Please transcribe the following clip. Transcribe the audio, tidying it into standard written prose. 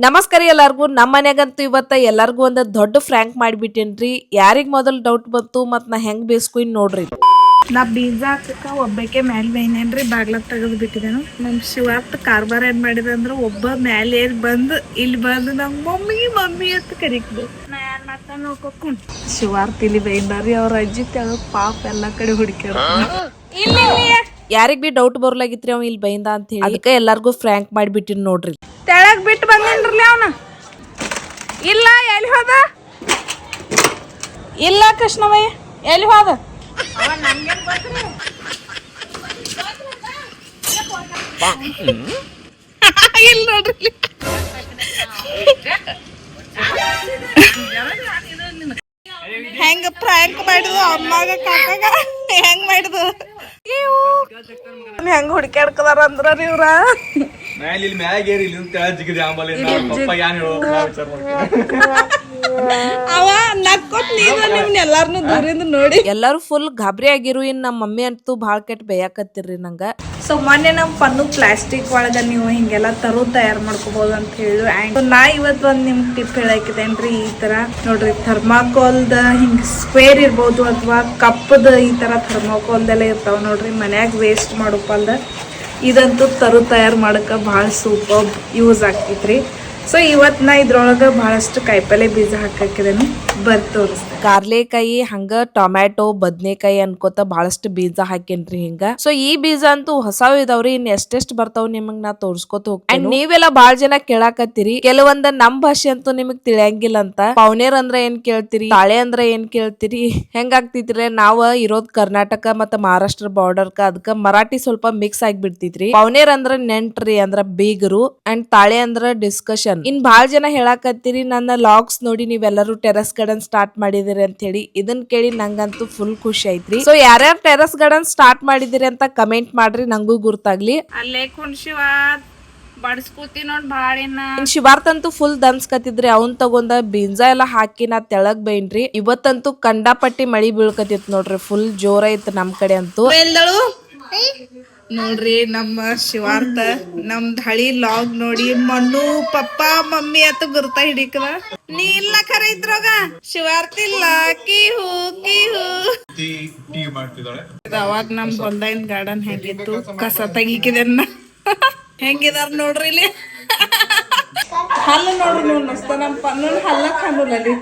ನಮಸ್ಕಾರ ಎಲ್ಲಾರ್ಗೂ. ನಮ್ಮ ಮನ್ಯಾಗಂತೂ ಇವತ್ತ ಎಲ್ಲಾರ್ಗೂ ಒಂದ್ ದೊಡ್ಡ ಫ್ರ್ಯಾಂಕ್ ಮಾಡಿಬಿಟ್ಟೇನ್ರಿ. ಯಾರಿಗ್ ಮೊದಲ್ ಡೌಟ್ ಬಂತು ಮತ್ ನಾ ಹೆಂಗ್ ಬೇಸ್ಕೊಯ್ನ್ ನೋಡ್ರಿ. ನಾ ಬೀಜ ಹಾಕಕ್ಕ ಒಬ್ಬಕ್ಕೆ ಮ್ಯಾಲ ಬೈನೇನ್ರಿ, ಬಾಗ್ಲ ತೆಗೆದು ಬಿಟ್ಟಿದ್ದೇನು. ನಮ್ ಶಿವಾರ್ಥ ಕಾರ್ಬಾರ್ ಏನ್ ಮಾಡಿದ ಅಂದ್ರ ಒಬ್ಬ ಮ್ಯಾಲ ಏರ್ ಬಂದು ಇಲ್ಲಿ ಬಂದು ನಮ್ ಮಮ್ಮಿ ಅಂತ ಕರಿಕ್ದು. ನಾ ಯಾರ್ ಮಾತ ನೋಡ್ಕೊಂಡ್ ಶಿವಾರ್ಥ ಇಲ್ಲಿ ಬೈದಾರಿ, ಅವ್ರ ಅಜ್ಜಿ ತೆಳಗ್ ಪಾಪ ಎಲ್ಲಾ ಕಡೆ ಹುಡುಕ್ಯಾರ. ಯಾರಿಗ್ ಬಿ ಡೌಟ್ ಬರ್ಲಾಗಿತ್ರಿ ಅವ್ ಇಲ್ಲಿ ಬೈಂದ ಅಂತ ಹೇಳಿ, ಅದಕ್ಕೆ ಎಲ್ಲಾರ್ಗೂ ಫ್ರ್ಯಾಂಕ್ ಮಾಡಿಬಿಟ್ಟಿನ್ ನೋಡ್ರಿ. ತೆಳಗ್ ಬಿಟ್ಟು ಬಂದೇನ್ರಲ್ಲ ಅವನ. ಇಲ್ಲ ಎಲ್ಲಿ ಹೋದ? ಇಲ್ಲ ಕೃಷ್ಣವಯ್ಯ ಎಲ್ಲಿ ಹೋದ? ಇಲ್ಲ ನೋಡ್ರಿ, ಹೆಂಗ ಫ್ರ್ಯಾಂಕ್ ಮಾಡಿದ್ರು ಅಮ್ಮಾಗ ಕಾಕಾಗ ಹೆಂಗ್ ಮಾಡಿದ್ರು, ಹೆಂಗ್ ಹುಡುಕ್ಯಾಡ್ಕದಾರ ಅಂದ್ರ ಇವ್ರ. ಅವ ನಕ್ಕೊತ್ ನಿಮ್ನ ಎಲ್ಲಾರ್ನು ದೂರಿಂದ ನೋಡಿ ಎಲ್ಲಾರು ಫುಲ್ ಗಾಬರಿ ಆಗಿರು. ಇನ್ ನಮ್ಮ ಮಮ್ಮಿ ಅಂತೂ ಬಾಳ ಕೆಟ್ಟ ಬೇಯಾಕತ್ತಿರ್ರಿ ನಂಗ. ಸೊ ಮೊನ್ನೆ ನಮ್ ಪನ್ನು ಪ್ಲಾಸ್ಟಿಕ್ ಒಳಗ ನೀವು ಹಿಂಗೆಲ್ಲ ತಯಾರು ಮಾಡ್ಕೋಬಹುದು ಅಂತ ಹೇಳಿ, ಅಂಡ್ ನಾ ಇವತ್ತು ಒಂದ್ ನಿಮ್ ಟಿಪ್ ಹೇಳಾಕಿದ್ದೇನ್ರಿ. ಈ ತರ ನೋಡ್ರಿ, ಥರ್ಮಾಕೋಲ್ದ ಹಿಂಗ್ ಸ್ಕ್ವೇರ್ ಇರ್ಬೋದು ಅಥವಾ ಕಪ್ಪದ ಈ ತರ ಥರ್ಮಾಕೋಲ್ದೆಲ್ಲ ಇರ್ತಾವ ನೋಡ್ರಿ. ಮನ್ಯಾಗ ವೇಸ್ಟ್ ಮಾಡೋಪಲ್ದ ಇದಂತೂ ತಯಾರು ಮಾಡಕ ಬಹಳ ಸೂಪರ್ ಯೂಸ್ ಆಗ್ತೈತ್ರಿ. ಸೊ ಇವತ್ ನಾ ಇದ್ರೊಳಗ ಬಹಳಷ್ಟು ಕಾಯಿಪಲ್ಲೆ ಬೀಜ ಹಾಕಿದೇನು ಬರ್ ತೋರಿಸ್ತೇನೆ. ಕಾರ್ಲೆಕಾಯಿ ಹಂಗ ಟೊಮ್ಯಾಟೊ ಬದ್ನೆಕಾಯಿ ಅನ್ಕೋತ ಬಹಳಷ್ಟು ಬೀಜ ಹಾಕೇನ್ರಿ ಹಿಂಗ. ಸೊ ಈ ಬೀಜ ಅಂತೂ ಹೊಸಾವ್ ಇದಾವ್ರಿ, ಇನ್ ಎಷ್ಟೆಷ್ಟ್ ಬರ್ತಾವ್ ನಿಮಗ್ ನಾ ತೋರ್ಸ್ಕೊತ ಹೋಗ್ತೇನೆ. ಅಂಡ್ ನೀವೆಲ್ಲ ಬಾಳ ಜನ ಕೇಳಾಕತ್ತೀರಿ, ಕೆಲವೊಂದ ನಮ್ ಭಾಷೆ ಅಂತೂ ನಿಮಗ್ ತಿಳಿಯಂಗಿಲ್ಲ ಅಂತ. ಪೌನೇರ್ ಅಂದ್ರ ಏನ್ ಕೇಳ್ತೀರಿ, ತಾಳೆ ಅಂದ್ರ ಏನ್ ಕೇಳ್ತೀರಿ, ಹೆಂಗಾಗ್ತಿತ್ರಿ. ನಾವ್ ಇರೋದ್ ಕರ್ನಾಟಕ ಮತ್ತ ಮಹಾರಾಷ್ಟ್ರ ಬಾರ್ಡರ್ಕ, ಅದಕ್ಕ ಮರಾಠಿ ಸ್ವಲ್ಪ ಮಿಕ್ಸ್ ಆಗಿಬಿಡ್ತಿದ್ರಿ. ಪೌನೇರ್ ಅಂದ್ರ ನೆಂಟ್ರಿ, ಅಂದ್ರ ಬೀಗರು. ಅಂಡ್ ತಾಳೆ ಅಂದ್ರ ಡಿಸ್ಕಷನ್. ಇನ್ ಬಾಳ ಜನ ಹೇಳಾಕತ್ತೀರಿ ನನ್ನ ಲಾಗ್ಸ್ ನೋಡಿ ನೀವೆಲ್ಲರೂ ಟೆರಸ್ ಗಾರ್ಡನ್ ಸ್ಟಾರ್ಟ್ ಮಾಡಿದಿರಿ ಅಂತ ಹೇಳಿ. ಇದನ್ ಕೇಳಿ ನಂಗಂತೂ ಫುಲ್ ಖುಷಿ ಐತ್ರಿ. ಸೊ ಯಾರ್ಯಾರು ಟೆರಸ್ ಗಾರ್ಡನ್ ಸ್ಟಾರ್ಟ್ ಮಾಡಿದಿರಿ ಅಂತ ಕಮೆಂಟ್ ಮಾಡ್ರಿ, ನಂಗೂ ಗುರ್ತಾಗ್ಲಿ. ಅಲ್ಲೇ ಕುಣ್ಸಿವ ಬಡಸ್ಕೂತಿ ನೋಡ್ ಬಾಳಿನ. ಶಿವಾರ್ಥ ಅಂತೂ ಫುಲ್ ದನ್ಸ್ಕತಿದ್ರಿ. ಅವನ್ ತಗೊಂಡ ಬೀಜ ಎಲ್ಲಾ ಹಾಕಿ ನಾ ತೆಳಗ್ ಬೈನ್ರಿ. ಇವತ್ತಂತೂ ಕಂಡಾಪಟ್ಟಿ ಮಳಿ ಬೀಳ್ಕತಿತ್ ನೋಡ್ರಿ, ಫುಲ್ ಜೋರ ಐತ್ ನಮ್ ಕಡೆ ಅಂತೂ. ನೋಡ್ರಿ ನಮ್ಮ ಶಿವಾರ್ಥ ನಮ್ದ್ ಹಳಿ ಲಾಗ್ ನೋಡಿ ಮಣ್ಣು ಪಪ್ಪ ಮಮ್ಮಿ ಅಂತ ಗುರ್ತಾ ಹಿಡಿಕದ. ನೀ ಇಲ್ಲ ಖರೆ ಇದ್ರೋಗ ಶಿವಾರ್ಥ ಇಲ್ಲ ಕೀಹು ಕೀಹು. ಅವಾಗ ನಮ್ ಹೊಲ್ದಾಯಿನ್ ಗಾರ್ಡನ್ ಹೆಂಗಿತ್ತು, ಕಸ ತೆಗಿಕಿದನ್ನ ಹೆಂಗಿದಾರ ನೋಡ್ರಿ ಇಲ್ಲಿ. ಹಲ್ಲು ನೋಡ್ರಿ ನೀವು ನಸ್ತ, ನಮ್ ಪನ್ನನ್ ಹಲ್ಲಕ್ ಹಲ್ಲಲ್ಲಿ